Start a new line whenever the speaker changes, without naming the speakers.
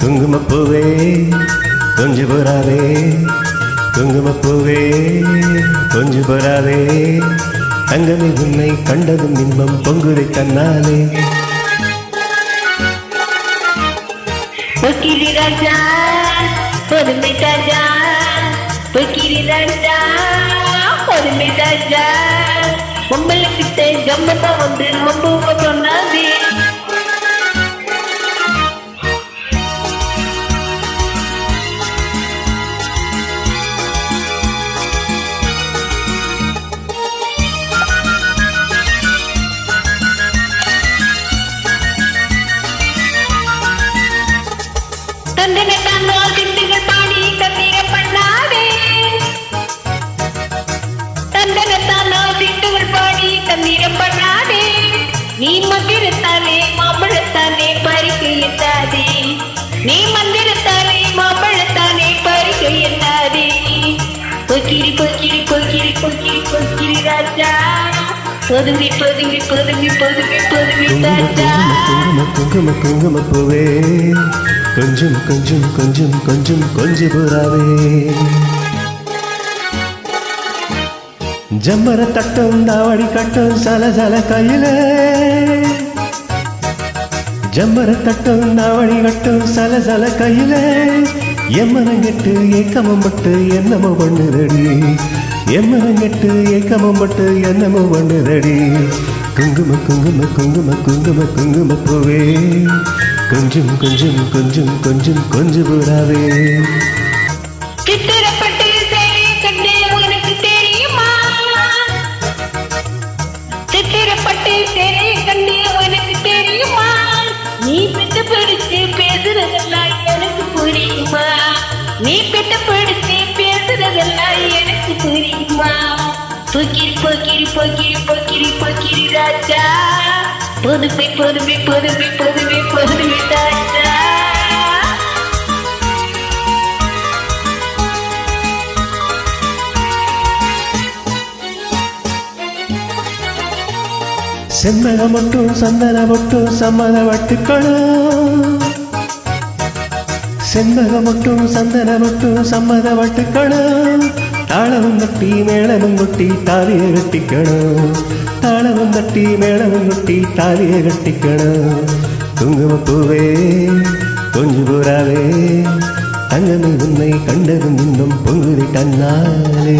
குங்குமப்பூவே கொஞ்சம் போராவே, குங்குமப்பூவே கொஞ்சம் போராவே, தங்கமே உன்னை கண்டதும் இன்பம் பொங்குதை தன்னாலே.
பொக்கிரி ராஜா பொறுமை ராஜா, பொக்கிரி ராஜா பொறுமை ராஜா, உங்களுக்கு கம்மப்பா வந்து மம்பூவ சொன்னாதே. தந்தனை தானோ சிந்துகள் பாடி தந்திர பண்ணாதே, தந்தனை தானோ சிந்துகள் பாடி தந்திர பண்ணாதே, நீ மந்திரத்தானே மாம்பழத்தானே பறிக்க எட்டாதே, நீ மந்திரத்தானே மாம்பழத்தானே பறிக்க எட்டாதே. பொக்கிரி பொக்கிரி பொக்கிரி பொக்கிரி பொக்கிரி ராஜா, பொதுமி பொதுமி பொதுமி பொதுமி பொதுமி ராஜா.
குங்கும குங்குமப்பூவே கொஞ்சம் கொஞ்சம் கொஞ்சம் கொஞ்சம் கொஞ்சம் போராவே, ஜம்மர தட்டும் தாவடி கட்டும் சல சல கையில, ஜம்மர தட்டும் தாவடி கட்டும் சல சல கையில, எம்மனங்கெட்டு ஏக்கமம் பட்டு என்னமோ பண்ணுதடி, எம்மனங்கெட்டு ஏக்கமம் பட்டு என்னமோ பண்ணுதடி. குங்கும குங்கும குங்கும குங்கும குங்குமப்பூவே கொஞ்சம் கொஞ்சம் கொஞ்சம் கொஞ்சம் கொஞ்சம் போராவே.
சித்திரப்பட்டு சேலை கண்டு உனக்கு தெரியுமா, சித்திரப்பட்டு சேலை கண்டு உனக்கு தெரியுமா, நீ பிட்டு பிடிச்சு பேசுறதெல்லாம் எனக்கு புரியுமா, நீ பிட்டு பிடிச்சு பேசுறதெல்லாம் எனக்கு புரியுமா. பொக்கிரி பொக்கிரி பொக்கிரி பொக்கிரி பொக்கிரி ராஜா, பொதுமை பொதுமை பொதுமை பொதுமை பொதுமை ராஜா.
செம்மக மட்டும் சந்தன மட்டும் சம்மத வட்டுக்களும், செம்மக மட்டும் சந்தன மட்டும் சம்மத வட்டுக்களும், தாளவும் தட்டி மேளமும் கொட்டி தாலியை கட்டிக்கணும், தாளவும் தட்டி மேளமும் கொட்டி தாலியை கட்டிக்கணும். குங்குமப்பூவே கொஞ்சம் போராவே, தங்கமே உன்னை கண்டதும் இன்னும் பொங்குதை தன்னாலே.